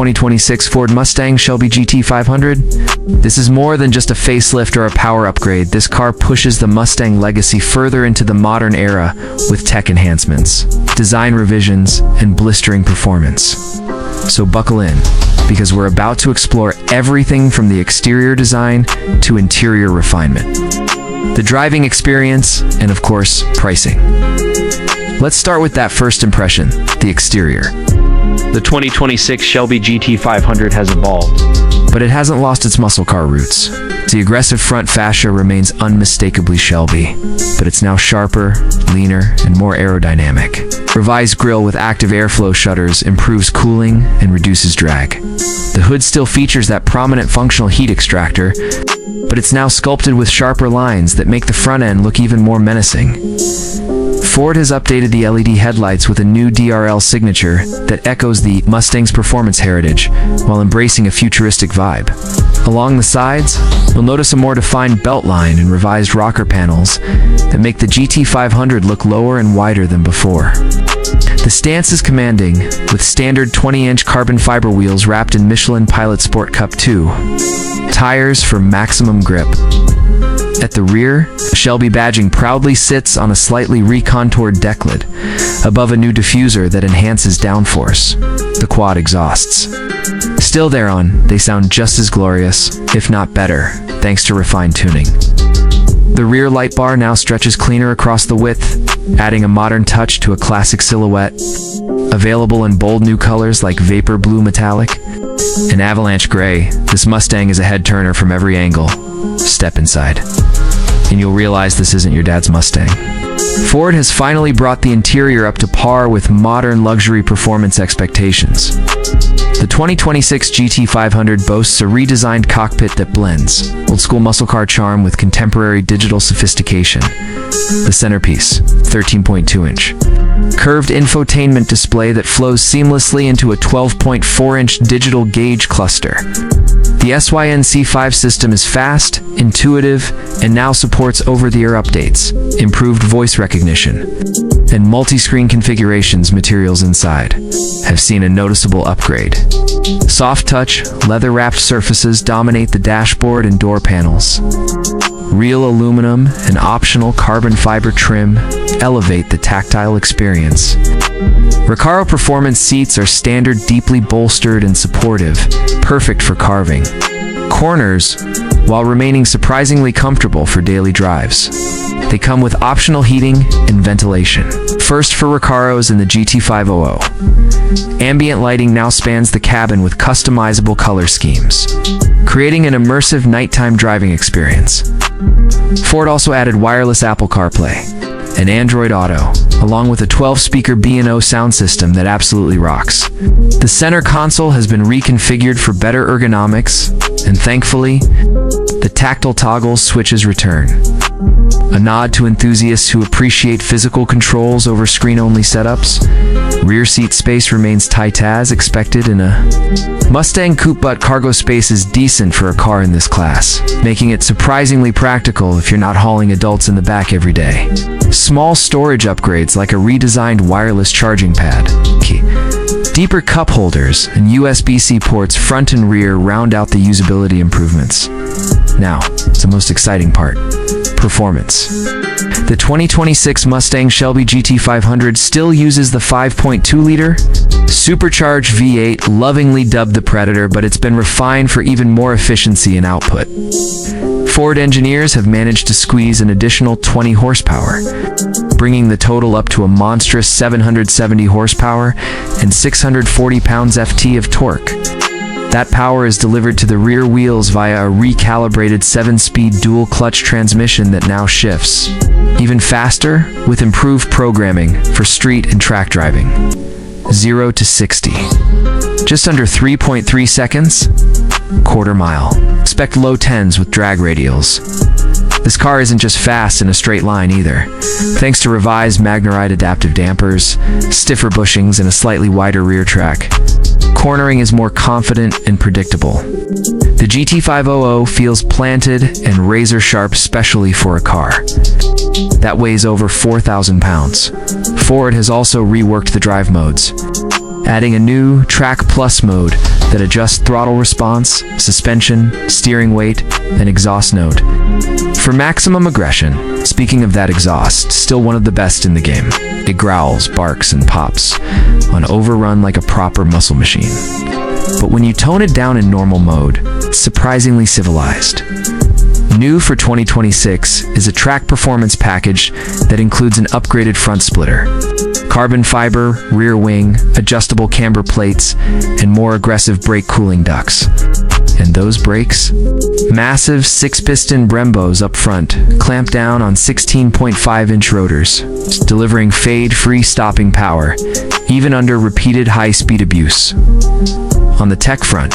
2026 Ford Mustang Shelby GT500. This is more than just a facelift or a power upgrade. This car pushes the Mustang legacy further into the modern era with tech enhancements, design revisions, and blistering performance. So buckle in, because we're about to explore everything from the exterior design to interior refinement, the driving experience, and of course, pricing. Let's start with that first impression, the exterior. The 2026 Shelby GT500 has evolved, But it hasn't lost its muscle car roots. The aggressive front fascia remains unmistakably Shelby, but it's now sharper, leaner, and more aerodynamic. Revised grille with active airflow shutters improves cooling and reduces drag. The hood still features that prominent functional heat extractor, but it's now sculpted with sharper lines that make the front end look even more menacing. Ford has updated the LED headlights with a new DRL signature that echoes the Mustang's performance heritage while embracing a futuristic vibe. Along the sides, you'll notice a more defined belt line and revised rocker panels that make the GT500 look lower and wider than before. The stance is commanding, with standard 20-inch carbon fiber wheels wrapped in Michelin Pilot Sport Cup 2. Tires for maximum grip. At the rear, the Shelby badging proudly sits on a slightly recontoured deck lid, above a new diffuser that enhances downforce, the quad exhausts. Still thereon, they sound just as glorious, if not better, thanks to refined tuning. The rear light bar now stretches cleaner across the width, adding a modern touch to a classic silhouette. Available in bold new colors like Vapor Blue Metallic and Avalanche Gray, this Mustang is a head-turner from every angle. Step inside, and you'll realize this isn't your dad's Mustang. Ford has finally brought the interior up to par with modern luxury performance expectations. The 2026 GT500 boasts a redesigned cockpit that blends old-school muscle car charm with contemporary digital sophistication. The centerpiece, 13.2-inch. Curved infotainment display that flows seamlessly into a 12.4-inch digital gauge cluster. The SYNC5 system is fast, intuitive, and now supports over-the-air updates, improved voice recognition, and multi-screen configurations. Materials inside have seen a noticeable upgrade. Soft-touch, leather-wrapped surfaces dominate the dashboard and door panels. Real aluminum and optional carbon fiber trim elevate the tactile experience. Recaro Performance seats are standard, deeply bolstered and supportive, perfect for carving corners, while remaining surprisingly comfortable for daily drives. They come with optional heating and ventilation. First for Recaros in the GT500. Ambient lighting now spans the cabin with customizable color schemes, creating an immersive nighttime driving experience. Ford also added wireless Apple CarPlay and Android Auto, along with a 12-speaker B&O sound system that absolutely rocks. The center console has been reconfigured for better ergonomics, and thankfully, the tactile toggle switches return. A nod to enthusiasts who appreciate physical controls over screen-only setups. Rear seat space remains tight as expected in a Mustang coupe, but cargo space is decent for a car in this class, making it surprisingly practical if you're not hauling adults in the back every day. Small storage upgrades like a redesigned wireless charging pad, deeper cup holders, and USB-C ports front and rear round out the usability improvements. Now, it's the most exciting part. Performance. The 2026 Mustang Shelby GT500 still uses the 5.2-liter Supercharged V8, lovingly dubbed the Predator, but it's been refined for even more efficiency and output. Ford engineers have managed to squeeze an additional 20 horsepower, bringing the total up to a monstrous 770 horsepower and 640 pounds-ft of torque. That power is delivered to the rear wheels via a recalibrated 7-speed dual-clutch transmission that now shifts even faster with improved programming for street and track driving. 0 to 60. Just under 3.3 seconds, quarter mile. Expect low 10s with drag radials. This car isn't just fast in a straight line either. Thanks to revised Magnaride adaptive dampers, stiffer bushings, and a slightly wider rear track, cornering is more confident and predictable. The GT500 feels planted and razor-sharp, especially for a car that weighs over 4,000 pounds. Ford has also reworked the drive modes, adding a new Track Plus mode that adjust throttle response, suspension, steering weight, and exhaust note. For maximum aggression, speaking of that exhaust, still one of the best in the game. It growls, barks, and pops on overrun like a proper muscle machine. But when you tone it down in normal mode, it's surprisingly civilized. New for 2026 is a track performance package that includes an upgraded front splitter, carbon fiber, rear wing, adjustable camber plates, and more aggressive brake cooling ducts. And those brakes? Massive 6-piston Brembos up front, clamped down on 16.5-inch rotors, delivering fade-free stopping power, even under repeated high-speed abuse. On the tech front,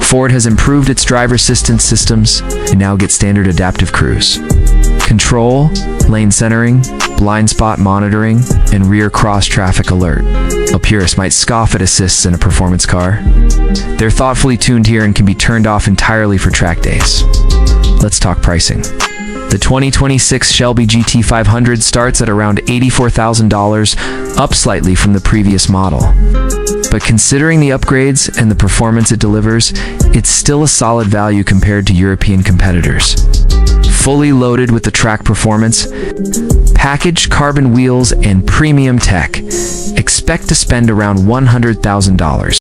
Ford has improved its driver assistance systems and now get standard adaptive cruise control, lane centering, blind spot monitoring, and rear cross-traffic alert. A purist might scoff at assists in a performance car. They're thoughtfully tuned here and can be turned off entirely for track days. Let's talk pricing. The 2026 Shelby GT500 starts at around $84,000, up slightly from the previous model. But considering the upgrades and the performance it delivers, it's still a solid value compared to European competitors. Fully loaded with the track performance, packaged carbon wheels, and premium tech, expect to spend around $100,000.